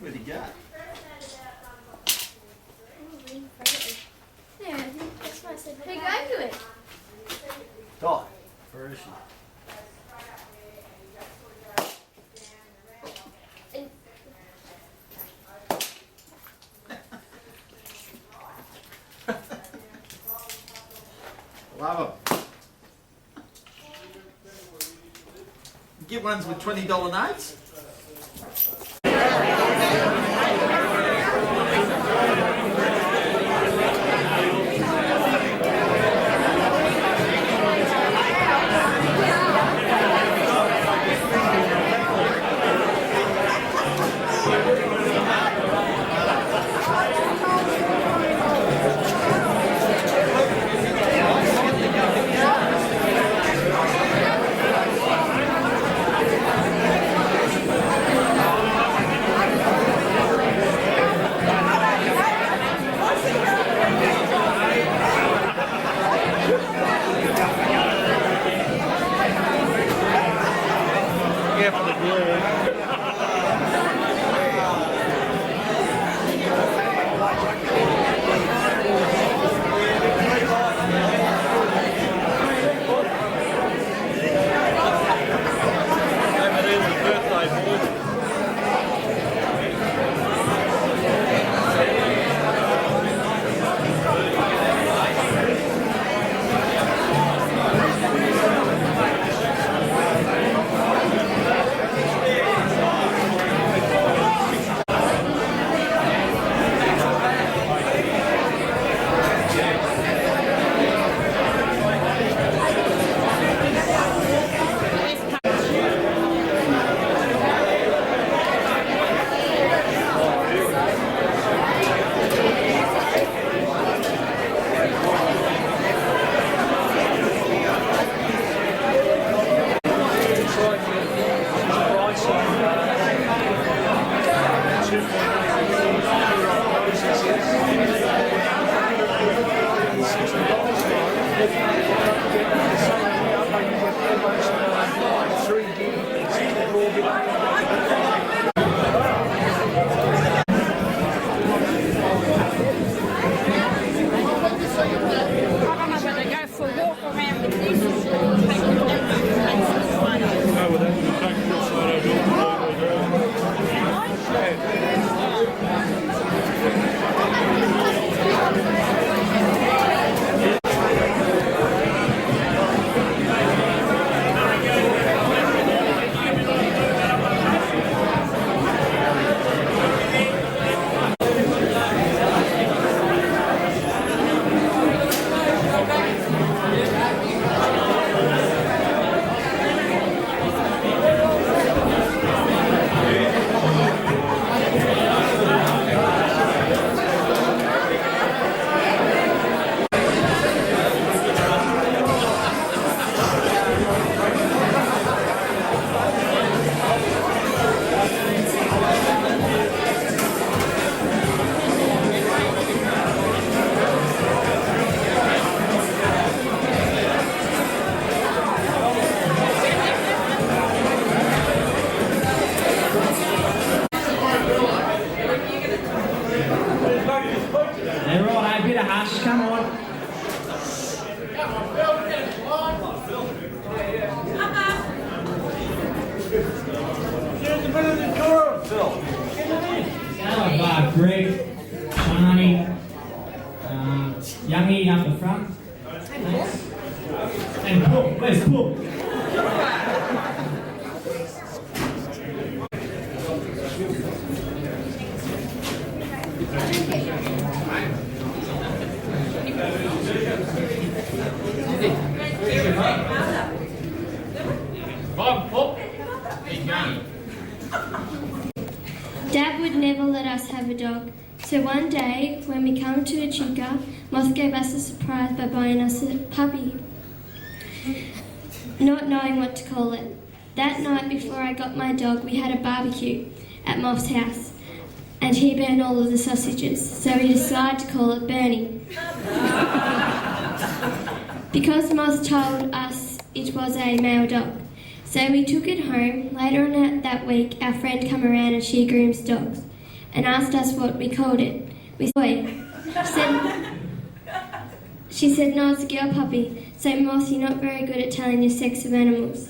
Where'd he go? Yeah, that's why I said who gave you it? Dot. Where is she? Love them. Get ones with $20 notes. Greg, Johnny, Youngie up the front. And Paul. Where's Paul? Bob, Paul. Dad would never let us have a dog, so one day when we come to Echuca, Moth gave us a surprise by buying us a puppy, not knowing what to call it. That night before I got my dog, we had a barbecue at Moth's house, and he burned all of the sausages, so we decided to call it Bernie. Because Moth told us it was a male dog. So we took it home. Later on that week, our friend came around and she grooms dogs. and asked us what we called it. We said, she said, no, it's a girl puppy. So, Moth, you're not very good at telling your sex of animals.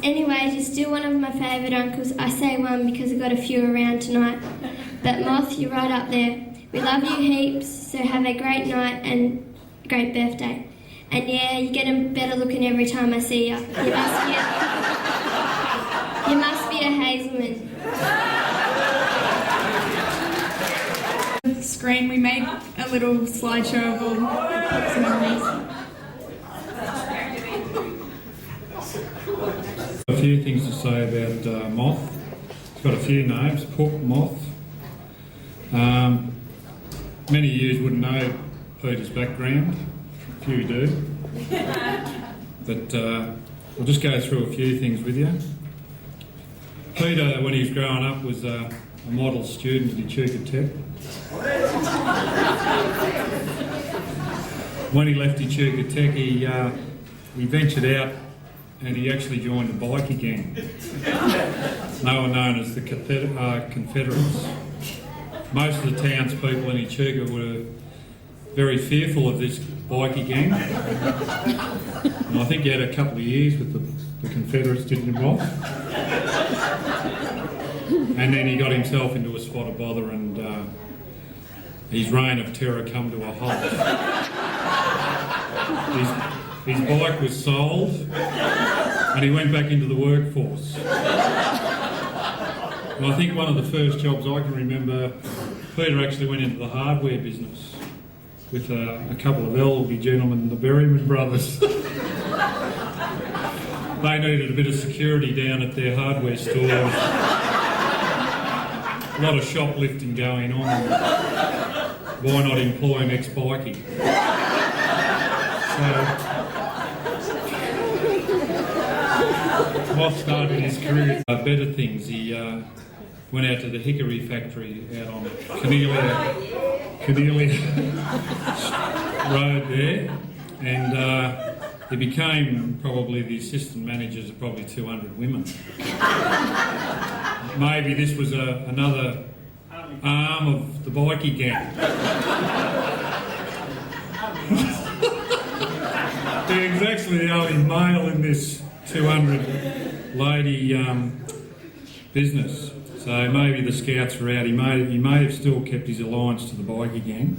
Anyway, you're still one of my favourite uncles. I say one because I got a few around tonight. But Moth, you're right up there. We love you heaps, so have a great night and a great birthday. And yeah, you're getting better looking every time I see you. You must be a Hazelman. Screen, we made a little slideshow of all pups and memories. A few things to say about Moth. It's got a few names, Pup, Moth. Many of you wouldn't know Peter's background, a few do. But we'll just go through a few things with you. Peter, when he was growing up, was a model student at Echuca Tech. When he left Echuca Tech, he ventured out and he actually joined a bikie gang. They were known as the Confederates. Most of the townspeople in Echuca were very fearful of this bikie gang. And I think he had a couple of years with the Confederates, didn't he, Rob? And then he got himself into a spot of bother and his reign of terror come to a halt. His bike was sold and he went back into the workforce. And I think one of the first jobs I can remember, Peter actually went into the hardware business with a couple of elderly gentlemen, the Berryman brothers. They needed a bit of security down at their hardware store. A lot of shoplifting going on. Why not employ an ex-bikie? So, Moth started his career at better things. He went out to the hickory factory out on Cornelia Road there, and he became probably the assistant managers of probably 200 women. Maybe this was another arm of the bikie gang. He was actually the only male in this 200 lady business. So maybe the scouts were out. He may have still kept his alliance to the bikie gang.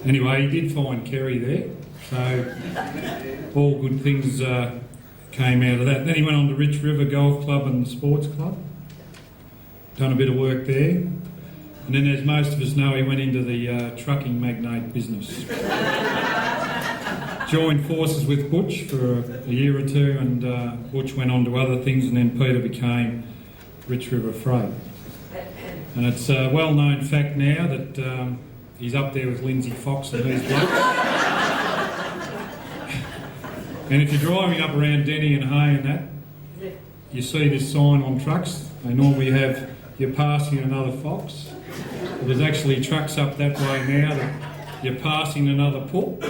Anyway, he did find Kerry there. So all good things came out of that. Then he went on to Rich River Golf Club and the Sports Club. Done a bit of work there. And then, as most of us know, he went into the trucking magnate business. Joined forces with Butch for a year or two, and Butch went on to other things, and then Peter became Rich River Freight. And it's a well-known fact now that he's up there with Lindsay Fox and these blokes. And if you're driving up around Denny and Hay and that, you see this sign on trucks. They normally have, you're passing another fox. But there's actually trucks up that way now that you're passing another pup.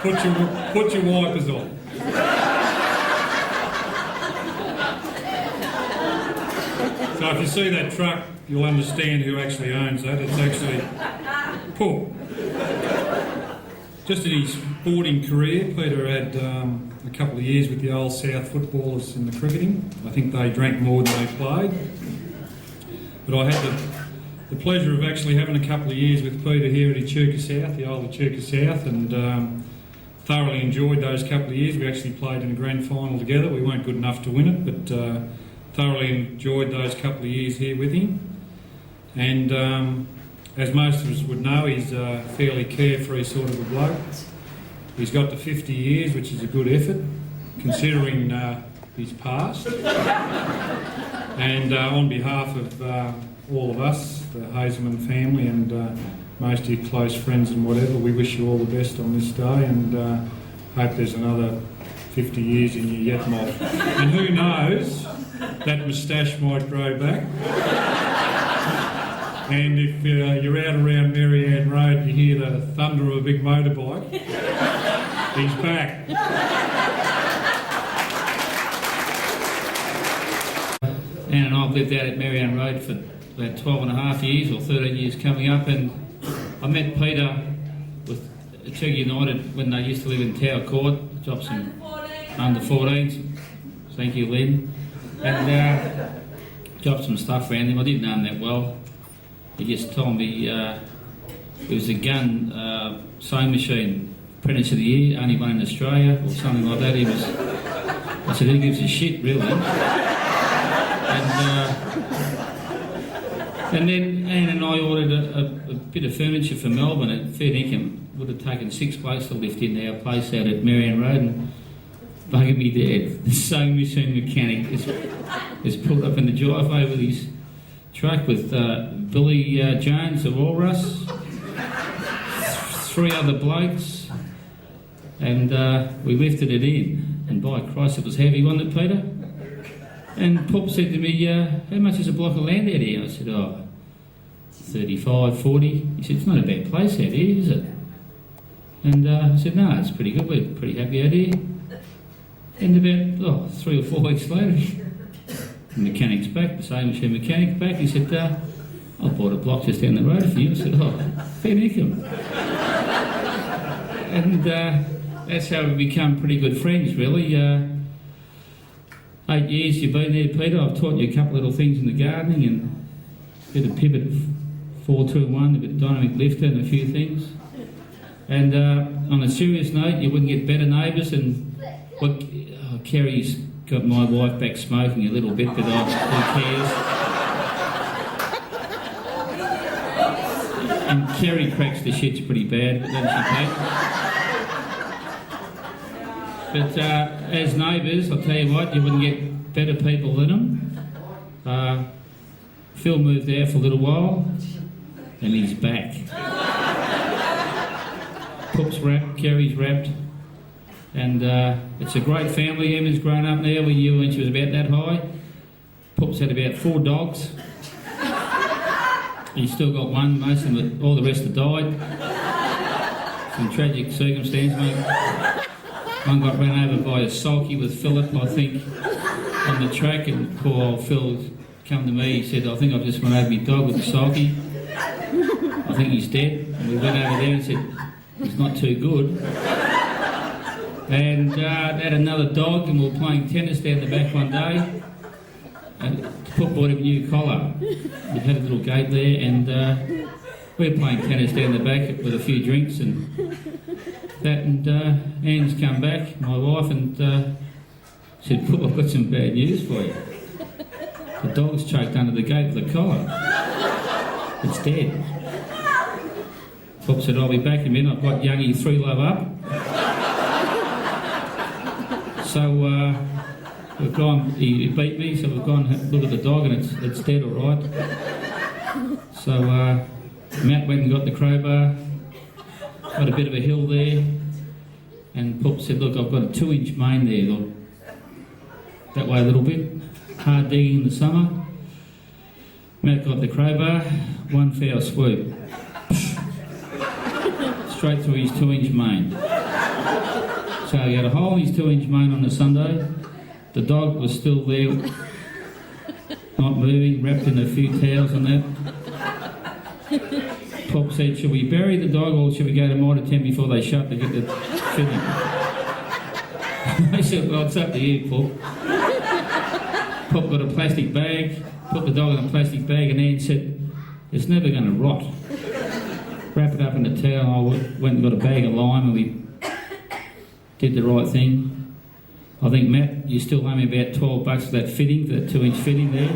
Put your wipers on. So if you see that truck, you'll understand who actually owns that. It's actually Pup. Just in his sporting career, Peter had a couple of years with the old South footballers in the cricketing. I think they drank more than they played. But I had the pleasure of actually having a couple of years with Peter here at Echuca South, the old Echuca South, and thoroughly enjoyed those couple of years. We actually played in a grand final together. We weren't good enough to win it, but thoroughly enjoyed those couple of years here with him. And as most of us would know, he's a fairly carefree sort of a bloke. He's got to 50 years, which is a good effort, considering his past. And on behalf of all of us, the Hazelman family, and most of your close friends and whatever, we wish you all the best on this day, and hope there's another 50 years in you yet, Moth. And who knows, that moustache might grow back. And if you're out around Mary Ann Road and you hear the thunder of a big motorbike, he's back. Anne and I have lived out at Marianne Road for about 12 and a half years or 13 years coming up, and I met Peter with Echuca United when they used to live in Tower Court, dropped some under 14s, thank you Lynn, and dropped some stuff around him. I didn't know him that well. He just told me it was a gun sewing machine, apprentice of the year, only one in Australia or something like that. I said, who gives a shit really? And then Anne and I ordered a bit of furniture for Melbourne at fair income. Would have taken 6 blokes to lift in our place out at Marianne Road, and buggered me dead. The sewing machine mechanic is pulled up in the driveway with his truck with Billy Jones of Walrus, 3 other blokes, and we lifted it in. And by Christ, it was heavy, wasn't it, Peter? And Pop said to me, how much is a block of land out here? I said, 35, 40. He said, it's not a bad place out here, is it? And I said, no, it's pretty good. We're pretty happy out here. And about 3 or 4 weeks later, the mechanic's back, the same machine mechanic's back. He said, I bought a block just down the road for you. I said, fair income. And that's how we become pretty good friends, really. 8 years you've been there, Peter. I've taught you a couple of little things in the gardening and a bit of pivot 4-2-1, a bit of dynamic lifter and a few things. And on a serious note, you wouldn't get better neighbours. And Kerry's got my wife back smoking a little bit, but who cares? And Kerry cracks the shits pretty bad, doesn't she, Pete? But as neighbours, I'll tell you what, you wouldn't get better people than them. Phil moved there for a little while, and he's back. Cook's wrapped, Kerry's wrapped, and it's a great family. Emma's grown up now. We knew when she was about that high. Poops had about 4 dogs. He's still got one. Most of them, all the rest have died. Some tragic circumstance. One got run over by a sulky with Philip, I think, on the track, and poor old Phil come to me. He said, I think I've just run over my dog with a sulky. I think he's dead. And we went over there and said, he's not too good. And had another dog, and we were playing tennis down the back one day. And Pop bought him a new collar. We had a little gate there, and we were playing tennis down the back with a few drinks and that. And Anne's come back, my wife, and said, Pop, I've got some bad news for you. The dog's choked under the gate with a collar. It's dead. Pop said, I'll be back in a minute. I've got Youngie 3 love up. So we've gone, he beat me, so we've gone and look at the dog, and it's dead, all right. So Matt went and got the crowbar, got a bit of a hill there, and Pop said, look, I've got a 2-inch main there, look, that way a little bit, hard digging in the summer. Matt got the crowbar, 1 foul swoop, straight through his 2-inch main. So he had a hole in his 2-inch main on the Sunday. The dog was still there, not moving, wrapped in a few towels and that. Pop said, should we bury the dog or should we go to Mitre 10 before they shut to get the filling? I said, well, it's up to you, Pop. Pop got a plastic bag, put the dog in a plastic bag, and Anne said, it's never going to rot. Wrap it up in a towel. I went and got a bag of lime, and we did the right thing. I think, Matt, you still owe me about $12 for that fitting, for that 2-inch fitting there.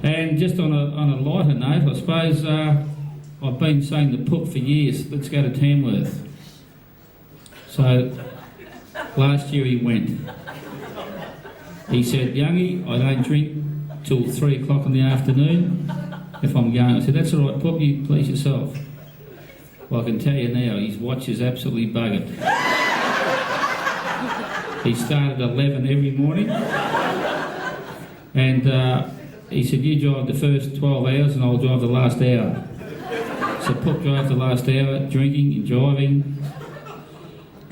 And just on a lighter note, I suppose I've been saying to Pook for years, let's go to Tamworth. So last year he went. He said, Youngie, I don't drink till 3 o'clock in the afternoon if I'm going. I said, that's all right, Pook, you please yourself. Well, I can tell you now, his watch is absolutely buggered. He started at 11 every morning, and he said, you drive the first 12 hours and I'll drive the last hour. So Pop drove the last hour, drinking and driving,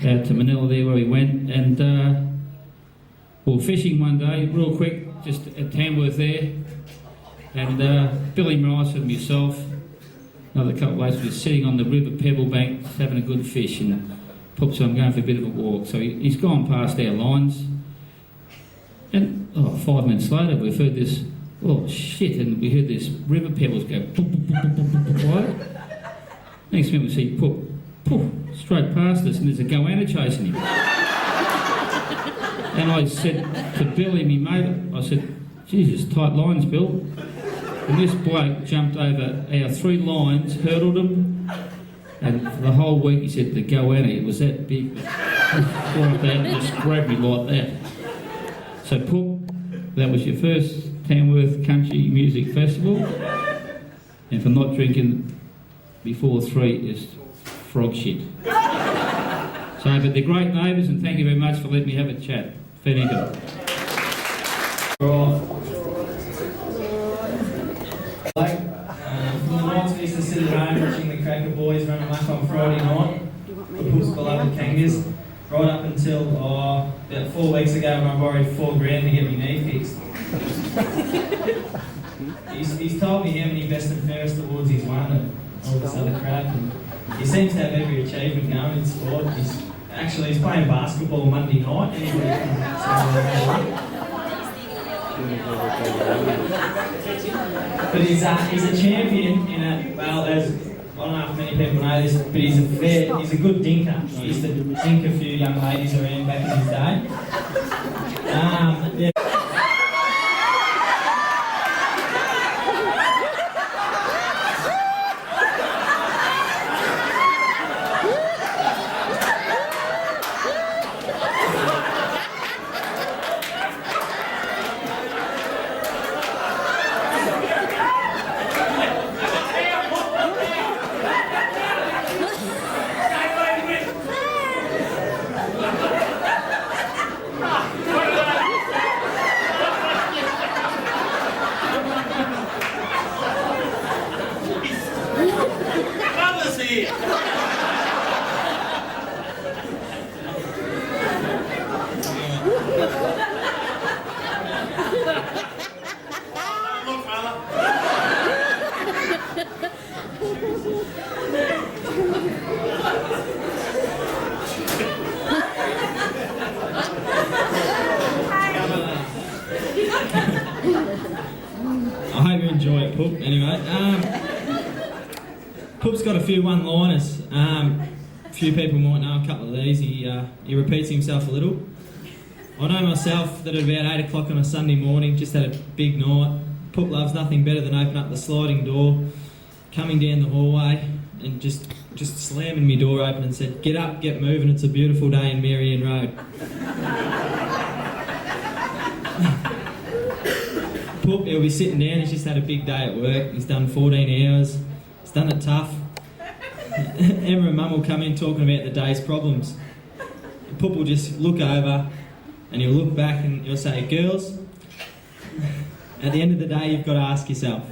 out to Manila there where we went, and we were fishing one day, real quick, just at Tamworth there, and Billy Rice and myself, another couple of mates, were just sitting on the river pebble bank, just having a good fish, and Poop said, I'm going for a bit of a walk. So he's gone past our lines, and 5 minutes later we've heard this, oh shit, and we heard this river pebbles go, poof, poof, poof, poof, poof, poof, poof. Next minute we see Poop, poof, straight past us, and there's a goanna chasing him. And I said to Billy, me mate, I said, Jesus, tight lines, Bill. And this bloke jumped over our 3 lines, hurdled them, and for the whole week he said, the goanna, it was that big, like that, just grabbed me like that. So, Poop, that was your first Tamworth Country Music Festival, and for not drinking before 3 is frog shit. So, but they're great neighbours, and thank you very much for letting me have a chat. Fair dinkum. From the nights we used to sit at home watching the Cracker Boys run amok on Friday night, the Poop's beloved Kangas, right up until about 4 weeks ago when I borrowed $4 grand to get my knee fixed. He's told me how many best and fairest awards he's won and all this other crap, and he seems to have every achievement going in sport. He's playing basketball Monday night. Anybody can But he's a champion in a, well, as I don't know if many people know this, but he's a good dinker. He used to dink a few young ladies around back in his day. Yeah. Mother's here. Look, fella. I hope you enjoy it, Poop. Anyway, Poop's got a few one-liners. A few people might know a couple of these. He repeats himself a little. I know myself that at about 8 o'clock on a Sunday morning, just had a big night. Poop loves nothing better than opening up the sliding door, coming down the hallway, and just slamming my door open and said, "Get up, get moving. It's a beautiful day in Marion Road." Poop, he'll be sitting down, he's just had a big day at work, he's done 14 hours, he's done it tough. Emma and Mum will come in talking about the day's problems. Poop will just look over and he'll look back and he'll say, "Girls, at the end of the day you've got to ask yourself,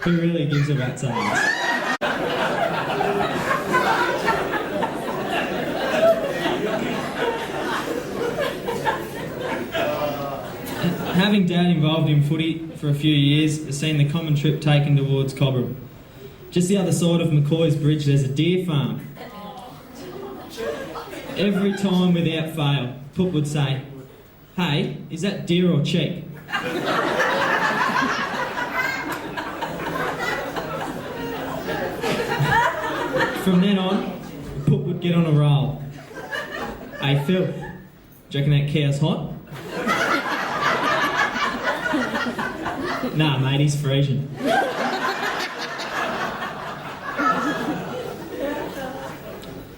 who really gives a rat's ass?" Having Dad involved in footy for a few years has seen the common trip taken towards Cobram. Just the other side of McCoy's Bridge there's a deer farm. Every time without fail, Poop would say, "Hey, is that deer or cheek?" From then on, Poop would get on a roll. "Hey Phil, do you reckon that cow's hot?" "Nah, mate, he's freezing."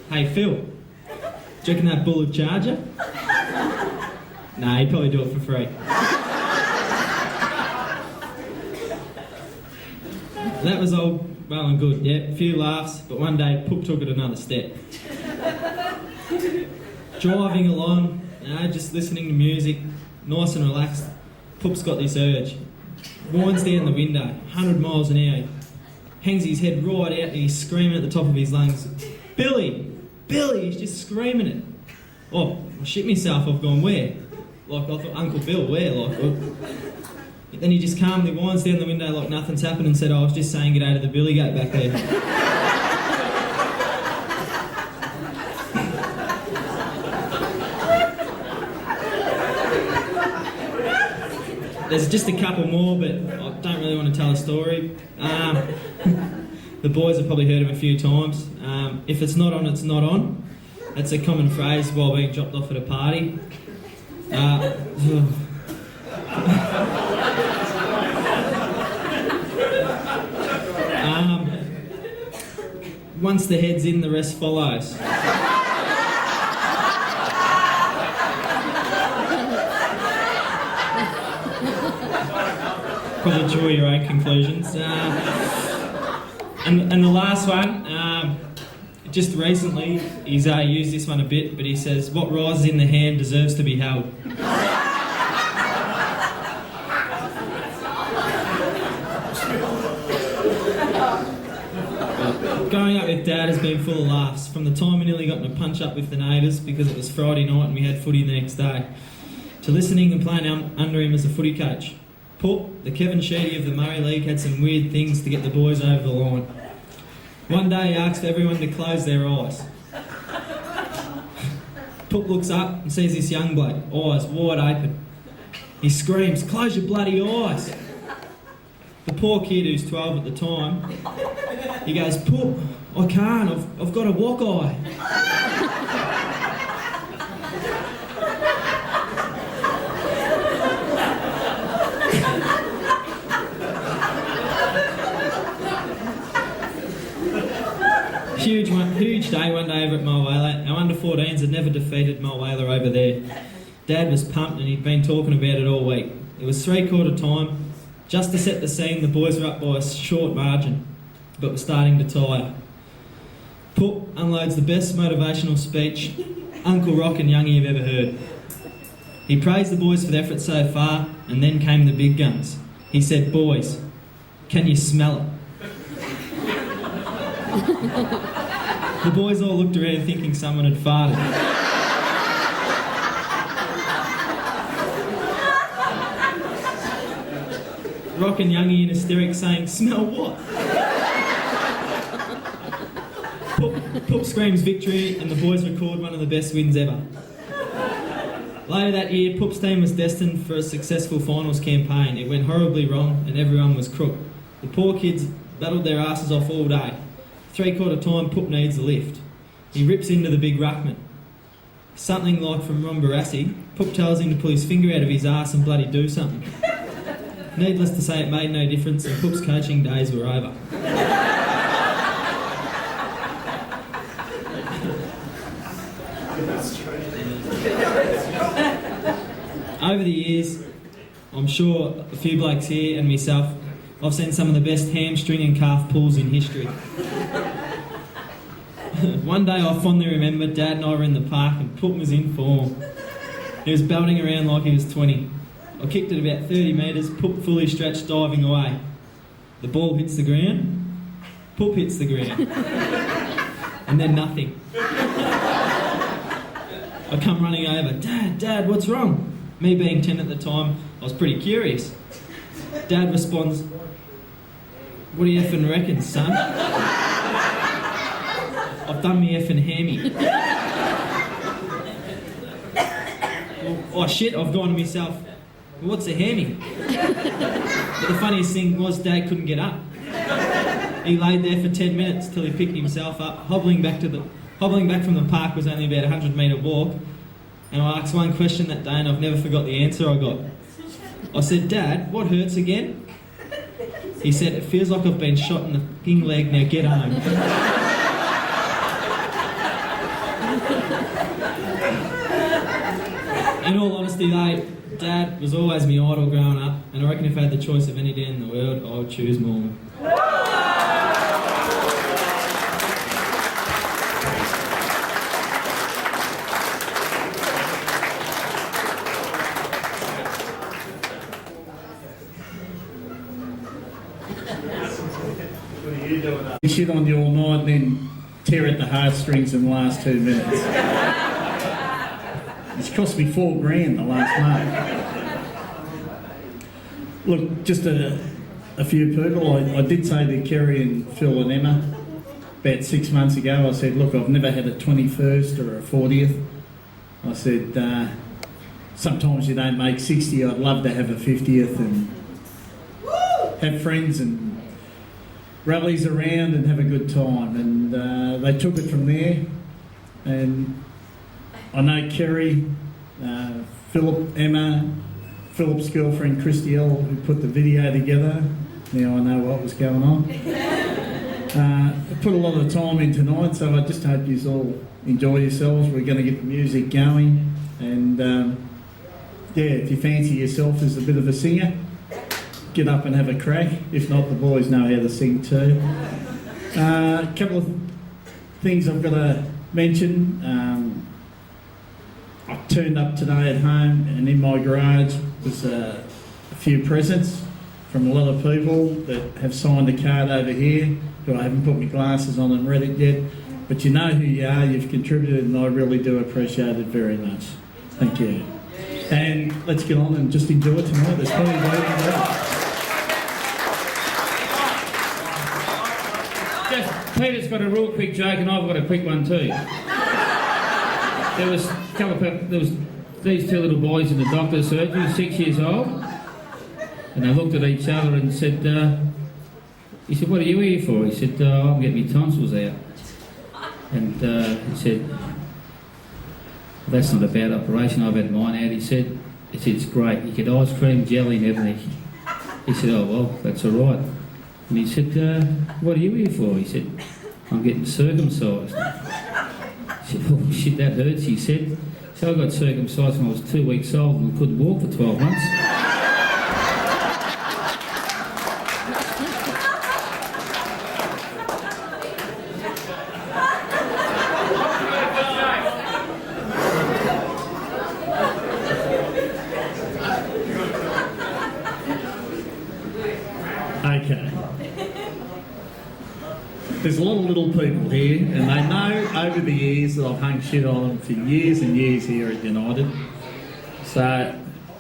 "Hey, Phil, do you reckon that bull would charge you?" "Nah, he'd probably do it for free." That was all well and good, yeah, a few laughs, but one day Poop took it another step. Driving along, just listening to music, nice and relaxed, Poop's got this urge. Winds down the window, 100 miles an hour, hangs his head right out and he's screaming at the top of his lungs, "Billy! Billy!" He's just screaming it. "Oh, I shit myself, I've gone where?" Like, I thought, Uncle Bill, where? Like, then he just calmly winds down the window like nothing's happened and said, I was just saying g'day to the billy goat back there. There's just a couple more, but I don't really want to tell a story. The boys have probably heard him a few times. If it's not on, it's not on. That's a common phrase while being dropped off at a party. Once the head's in, the rest follows. Probably draw your own conclusions. And the last one, just recently, he's used this one a bit, but he says, what rises in the hand deserves to be held. Growing up with Dad has been full of laughs, from the time we nearly got in a punch-up with the neighbours because it was Friday night and we had footy the next day, to listening and playing under him as a footy coach. Pup, the Kevin Sheedy of the Murray League, had some weird things to get the boys over the line. One day he asked everyone to close their eyes. Pup looks up and sees this young bloke, eyes wide open. He screams, close your bloody eyes. The poor kid, who's 12 at the time, he goes, Pup, I can't, I've got a walk eye. Huge day one day over at Mulwala. Our under-14s had never defeated Mulwala over there. Dad was pumped and he'd been talking about it all week. It was 3/4 time. Just to set the scene, the boys were up by a short margin, but were starting to tire. Pup unloads the best motivational speech Uncle Rock and Youngie have ever heard. He praised the boys for their efforts so far, and then came the big guns. He said, boys, can you smell it? The boys all looked around thinking someone had farted. Rock and Youngie in hysterics saying, smell what? Pup screams victory and the boys record one of the best wins ever. Later that year, Pup's team was destined for a successful finals campaign. It went horribly wrong and everyone was crook. The poor kids battled their asses off all day. 3/4 time, Pup needs a lift. He rips into the big ruckman. Something like from Ron Barassi, Pup tells him to pull his finger out of his arse and bloody do something. Needless to say, it made no difference and Pup's coaching days were over. Over the years, I'm sure a few blokes here and myself, I've seen some of the best hamstring and calf pulls in history. One day I fondly remember Dad and I were in the park and Pup was in form. He was belting around like he was 20. I kicked it about 30 metres, Pup fully stretched, diving away. The ball hits the ground, Pup hits the ground, and then nothing. I come running over, Dad, what's wrong? Me being 10 at the time, I was pretty curious. Dad responds, what do you effing reckon, son? I've done me effing hammy. Oh shit, I've gone to myself, what's a hammy? But the funniest thing was Dad couldn't get up. He laid there for 10 minutes till he picked himself up. Hobbling back from the park was only about a 100-metre walk. And I asked one question that day and I've never forgot the answer I got. I said, Dad, what hurts again? He said, it feels like I've been shot in the ping leg, now get home. In all honesty though, Dad was always my idol growing up, and I reckon if I had the choice of any dad in the world, I would choose Mormon. Shit on you all night and then tear at the heartstrings in the last 2 minutes. It's cost me $4,000 the last month. Look, just a few people. I did say to Kerry and Phil and Emma about 6 months ago, I said, look, I've never had a 21st or a 40th. I said, sometimes you don't make 60, I'd love to have a 50th and have friends and rallies around and have a good time. And they took it from there. And I know Kerry, Philip, Emma, Philip's girlfriend Christielle, who put the video together. Now I know what was going on. Put a lot of time in tonight, so I just hope you all enjoy yourselves. We're going to get the music going. And yeah, if you fancy yourself as a bit of a singer, get up and have a crack. If not, the boys know how to sing too. A couple of things I've got to mention. I turned up today at home, and in my garage was a few presents from a lot of people that have signed a card over here, who I haven't put my glasses on and read it yet. But you know who you are, you've contributed, and I really do appreciate it very much. Thank you. And let's get on and just enjoy it tonight. There's plenty of Just, Peter's got a real quick joke and I've got a quick one too. There was these two little boys in the doctor's surgery, 6 years old, and they looked at each other and said, he said, what are you here for? He said, I'm getting my tonsils out. And he said, that's not a bad operation, I've had mine out. He said, it's great, you get ice cream, jelly and everything. He said, oh well, that's all right. And he said, what are you here for? He said, I'm getting circumcised. He said, oh shit, that hurts, he said. So I got circumcised when I was 2 weeks old and couldn't walk for 12 months. Okay. There's a lot of little people here, and they know over the years that I've hung shit on them for years and years here at United. So,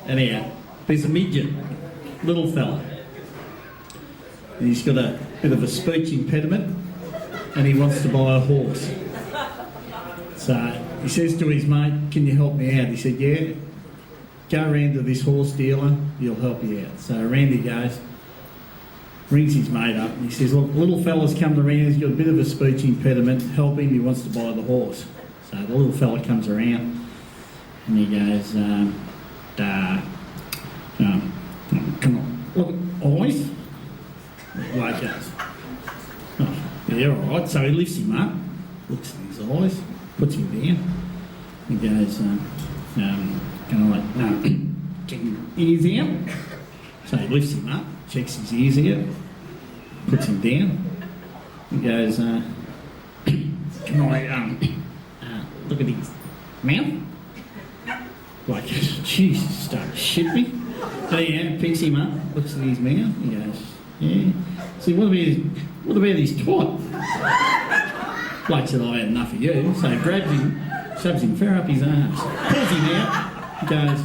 anyhow, there's a midget, little fella. And he's got a bit of a speech impediment, and he wants to buy a horse. So he says to his mate, can you help me out? He said, yeah, go round to this horse dealer, he'll help you out. So around he goes. Rings his mate up and he says, look, little fella's come around, he's got a bit of a speech impediment, help him, he wants to buy the horse. So the little fella comes around and he goes, come on, look, eyes. Like goes, oh, yeah, all right. So he lifts him up, looks at his eyes, puts him down. He goes, check your ears out. So he lifts him up, checks his ears out, puts him down. He goes, can I look at his mouth? Like, Jesus, start to shit me. So yeah, picks him up, looks at his mouth, he goes, yeah. See, what about his twat? Bloke said, I had enough of you. So he grabs him, shoves him fair up his arse, pulls him out, he goes,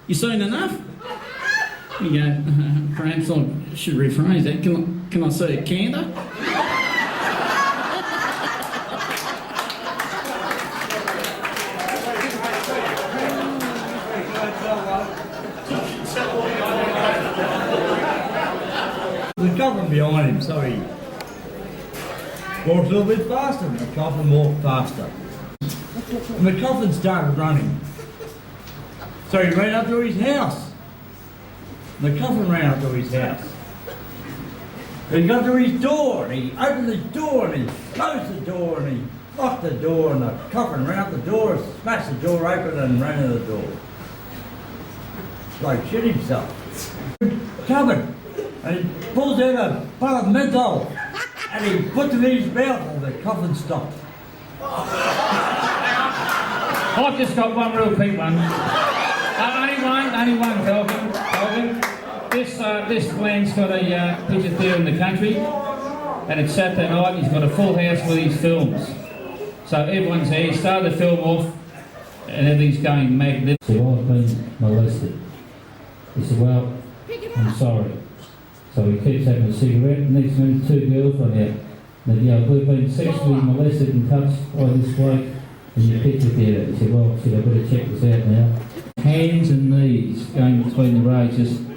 you seen enough? You go, perhaps I should rephrase that. Can I see a canter? The coffin behind him, so he walked a little bit faster, and the coffin walked faster. And the coffin started running. So he ran up to his house. The coffin ran up to his house. He got to his door, and he opened his door, and he closed the door, and he locked the door, and the coffin ran up the door, smashed the door open, and ran into the door. Like shit himself. Covered, and he pulls out a pot of menthol, and he puts it in his mouth, and the coffin stopped. I've just got one real quick one. Only one, Calvin. This Glenn's got a picture there in the country, and it's Saturday night. He's got a full house with his films. So everyone's there. He started the film off and everything's going magnificent. He said, well, I've been molested. He said, well, I'm sorry. So he keeps having a cigarette. Next minute, 2 girls run out. They go, we've been sexually molested and touched by this bloke, and you picked it there. He said, well, I better check this out now. Hands and knees going between the rays, just